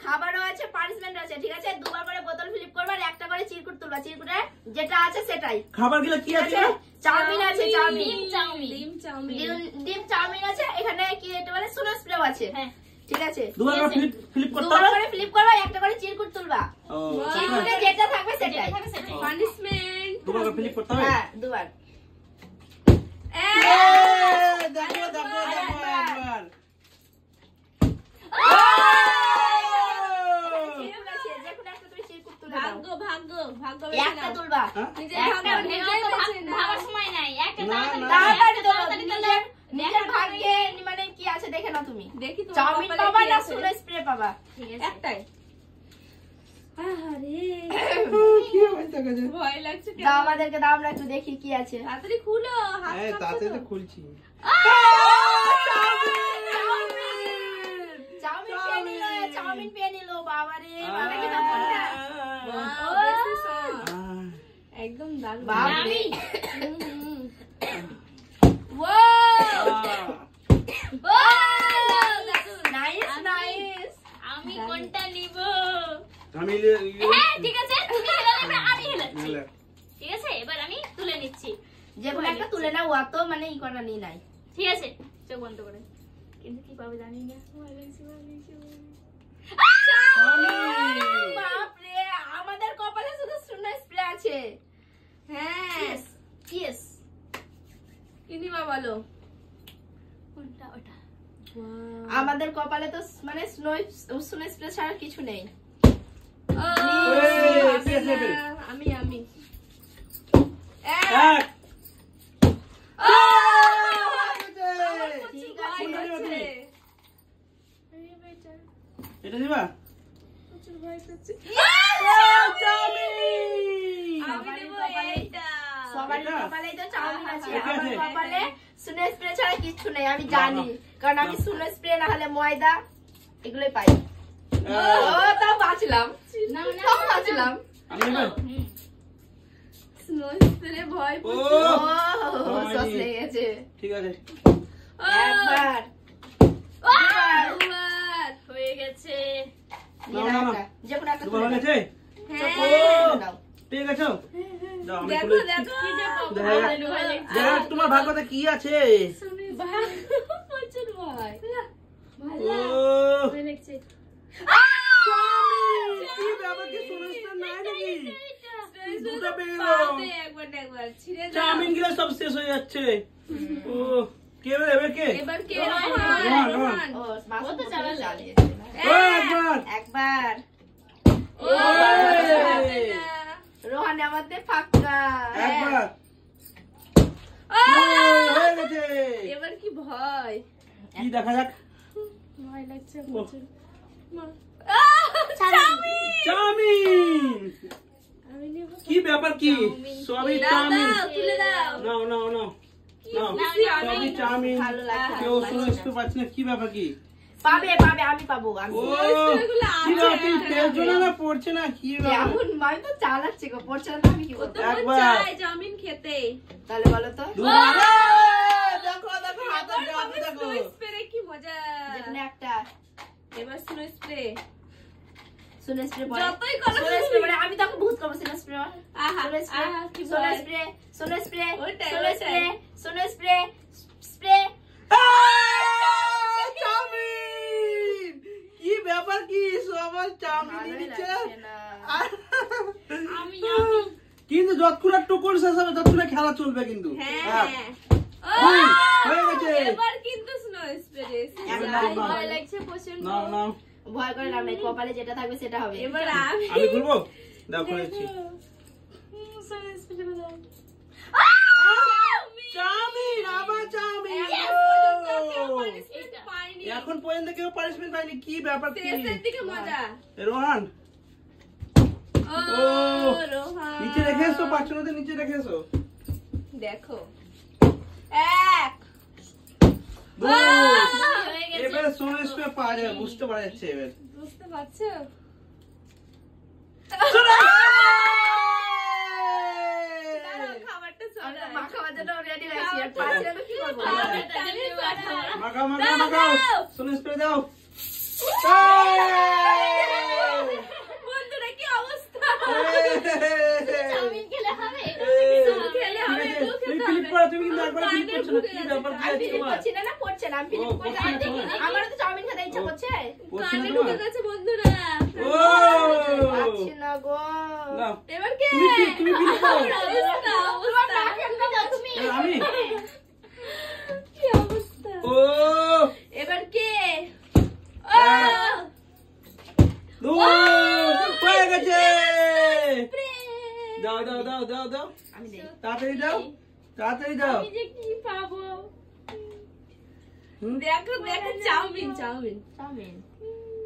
খাবারও আছে, পানিশমেন্ট আছে, ঠিক আছে? দুবার করে বোতল ফ্লিপ করবে আর একটা করে চিরকুট তুলবা। চিরকুটে যেটা আছে সেটাই। খাবারগুলো কি আছে? চাউমিন আছে, ডিম চাউমিন আছে, এখানে কি এটা বলে সোনা স্প্রেও আছে। হ্যাঁ ঠিক আছে, দুবার করে ফ্লিপ করতে দুবার হবে, করে ফ্লিপ করবা, একটা করে চিরকুট তুলবা। চিরকুটে যেটা থাকবে সেটাই পানিশমেন্ট। দুবার করে ফ্লিপ করতে হবে। হ্যাঁ দুবার। দেখো দেখো দেখো একবার। একটা তুলবা, ভাবার সময় নাই, একটা নিজের ভাগ্যে মানে কি আছে দেখে নাও তুমি। চাউমিন পাবা না সোনা স্প্রে পাবা, একটাই। ভয় লাগছে, দাও আমাদেরকে, দাও আমরা একটু দেখি কি আছে। তাড়াতাড়ি খুলো, তাতে তো খুলছি। চাউমিন পেয়ে নিল বাবা রে, একদম দারুণ। বাপরে আমি কোনটা নিব? আমি হ্যাঁ ঠিক আছে, তুমি হেলে নেবে, আমি হেলাচ্ছি। ঠিক আছে, এবার আমি তুলে নিচ্ছি। যেগুলো একটা তুলে নাও, অত মানে ই করা নি নাই। ঠিক আছে, চোখ বন্ধ করে। কিন্তু কি পাবে জানি না। বাপরে, আমাদের কপালে শুধু সোনা স্প্রে আছে। হ্যাঁ ইয়েস, কি নিবা বলো? কোনটা ওটা? আমাদের কপালে তো মানে সোনা স্প্রে ছাড়া কিছু নেই। আমি আমি এটা দিবা? সবারই কপালে তো চাউমিন আছে, আমার কপালে সোনা স্প্রে ছাড়া কিছু নেই, আমি জানি। কারণ আমি সোনা স্প্রে না হলে ময়দা এগুলোই পাই। তাও বাঁচলাম, তাও বাঁচলাম। ভয় লেগেছে। ঠিক আছে, একবার হয়ে গেছে। যে কোনো একটা দুবার হয়ে গেছে। ঠিক আছে, দেখো দেখো তোমার ভাগ্যতে কি আছে? প্রচুর ভয়। চাউমিন গুলো সব শেষ হয়ে যাচ্ছে। ও কে এবার কে? এবার কে? একবার রোহান আমাদের ফাঁকা। একবার এবার কি ভয়? কি দেখা যাক। ভয় লাগছে। চাউমিন কি ব্যাপার? কি সবই চাউমিন? তুলে দাও। নাও নাও নাও সবই চাউমিন। কেউ শুনতে পাচ্ছি না, কি ব্যাপার? কি পাবে পাবে, আমি পাবো। আমি তেল জন্য না পড়ছে না, কি এখন আমি তো চালাচ্ছি গো, পড়ছে না তো আমি কি বলবো? চাউমিন খেতে। তাহলে বলো তো। দেখো দেখো হাতে দেখো, স্প্রে কি মজা। যেখানে একটা এবার স্নো স্প্রে। সোনা স্প্রে পড়ে, যতই করো সোনা স্প্রে পড়ে, আমি তখন বহুত করবো সোনা স্প্রে। সোনা স্প্রে, কি সোনা স্প্রে, সোনা স্প্রে, ওইটাই, সোনা ওইটাই। স্প্রে, সোনা স্প্রে, স্প্রে। চাউমিন কি ব্যাপার? কি সবাই চাউমিন দিচ্ছে। আমি কিন্তু যতক্ষণ টুকুর শেষ হবে ততক্ষণ খেলা চলবে কিন্তু। হ্যাঁ হয়ে গেছে। এবার কিন্তু স্নো স্প্রে। ভয় লাগছে প্রচন্ড। নাও নাও, ভয় করে লাভ নেই, কপালে যেটা থাকবে সেটা হবে। এবার আমি খুলবো। দাও খুলেছি। চাউমিন, আবার চাউমিন। এখন পর্যন্ত কেউ পানিশমেন্ট পায়নি, কি ব্যাপার? কি মজা। রোহান রোহান নিচে রেখে এসো, পাঁচশোতে নিচে রেখে এসো। দেখো এবার সোনা স্প্রে পাওয়া যাবে, বুঝতে পারা যাচ্ছে এবার। বুঝতে পারছো? খাবারটা মাখাবার জন্য রেডি হয়েছি, আর পাশে আমি কি করবো? মাখাও মাখাও মাখাও, সোনা স্প্রে দাও। বন্ধুরা কি অবস্থা চাউমিন খেলে হবে খেলে হবে তো তুমি খেতে ফিলিপ হবে করো, তুমি কিন্তু একবার ফিলিপ করছো না, কি ব্যাপার কি আমি আছে ফিলিপ তোমার? করছি না পড়ছে না আমি ফিলিপ ও, করছি পড়ছে না তোমার? আমার তো চাউমিন খেতে ইচ্ছা করছে করছে না কানে তোমার? ঢুকে গেছে বন্ধুরা ও পাচ্ছি না গো নাও, এবার কে তুমি ফিলিপ করো। অবস্থা অবস্থা তুমি আমি কি অবস্থা ও এবার কে এক, দুই, হয়ে গেছে। দাও দাও দাও দাও দাও, আমি দেই তাড়াতাড়ি দাও, তাড়াতাড়ি দাও। আমি যে কি পাবো হুম? দেখো দেখো চাউমিন চাউমিন চাউমিন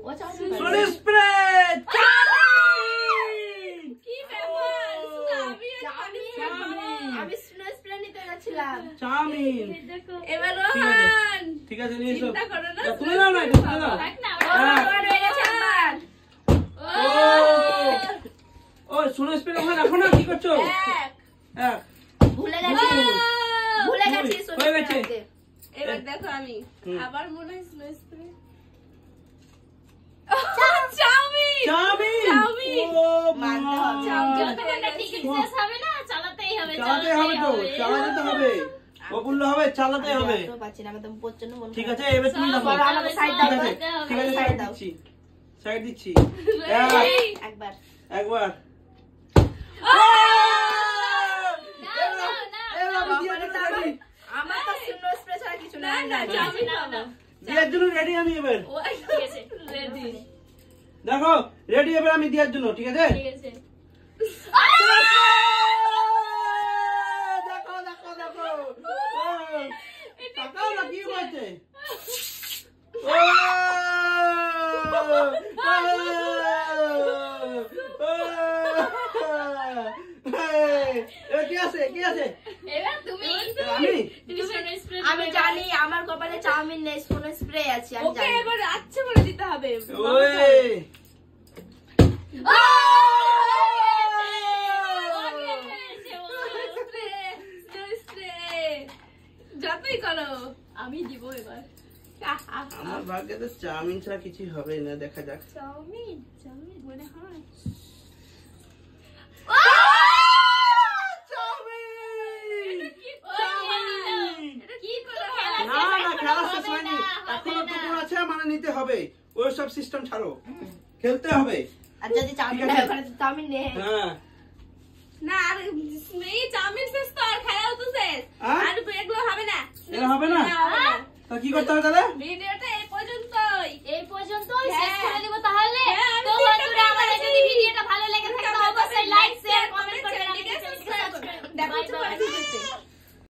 ও চাউমিন সোনি স্প্রে কি ব্যাপার শুধু আমি চাউমিন। আমি স্প্রে নিতে যাচ্ছিলাম চাউমিন। দেখো এবার ঠিক আছে। রোহান ঠিক আছে নিয়ে এসো। চিন্তা করো না, তুলে দাও না, এটা তুলে দাও। দেখ না ও রোহান হয়ে গেছে আমার ও সোনি স্প্রে ওখানে রাখো না, কি করছো? এক এক, ভুলে গেছি ভুলে গেছি হয়ে গেছে। এবার দেখো আমি হুম। আবার মনে হয় স্প্রে চাউমিন চাউমিন। চাউমিন। ও মানতে মা। হবে, চাউমিন। যতক্ষণ টিকিট শেষ হবে না চালাতেই হবে চালাতে হবে তো, চালাতে তো হবে। ও বললে হবে, চালাতে হবে। পাচ্ছি না, আমার তো প্রচন্ড মন ঠিক খারাপ। আছে, এবার তুমি দেখো। বলো, আমাকে সাইড ঠিক দাও আছে, তো। ঠিক আছে, সাইড সাইড দাও। দিচ্ছি, সাইড দিচ্ছি। এই, একবার একবার। এবার আমি দিয়ে দেবো ready। আমার তো শূন্য স্প্রে ছাড়া কিছু না না চাউমিন খাবো দেওয়ার জন্য রেডি আমি এবার। ও ঠিক আছে রেডি দেখো, রেডি এবার আমি দেওয়ার জন্য, ঠিক আছে? ঠিক আছে দেখো, দেখো, দেখো। তাকাও না, কি হয়েছে? কি আছে, কি আছে? এবার তুমি আমি তুমি সোনো স্প্রে আমি জানি আমার কপালে চাউমিন নেই শূন্য স্প্রে আছে আমি ওকে জানি এবার আচ্ছা বলে দিতে হবে ওই যতই করো আমি দিব এবার আমার ভাগ্যে তো চাউমিন ছাড়া কিছু হবে না, দেখা যাক। চাউমিন চাউমিন মনে হয় কি করে খেলা না না, খেলা শেষ হয়নি, এখনো তো তোমার আছে, মানে নিতে হবে। ওই সব সিস্টেম ছাড়ো, খেলতে হবে। আর যদি চাউমিন ঠিক আছে। হয় ওখানে তো চাউমিন নেই হ্যাঁ, না আর এই চাউমিন শেষ তো আর খেলাও তো শেষ হ্যাঁ? আর এগুলো হবে না এরা হবে না? হবে না। তা কি করতে হবে তাহলে? ভিডিওটা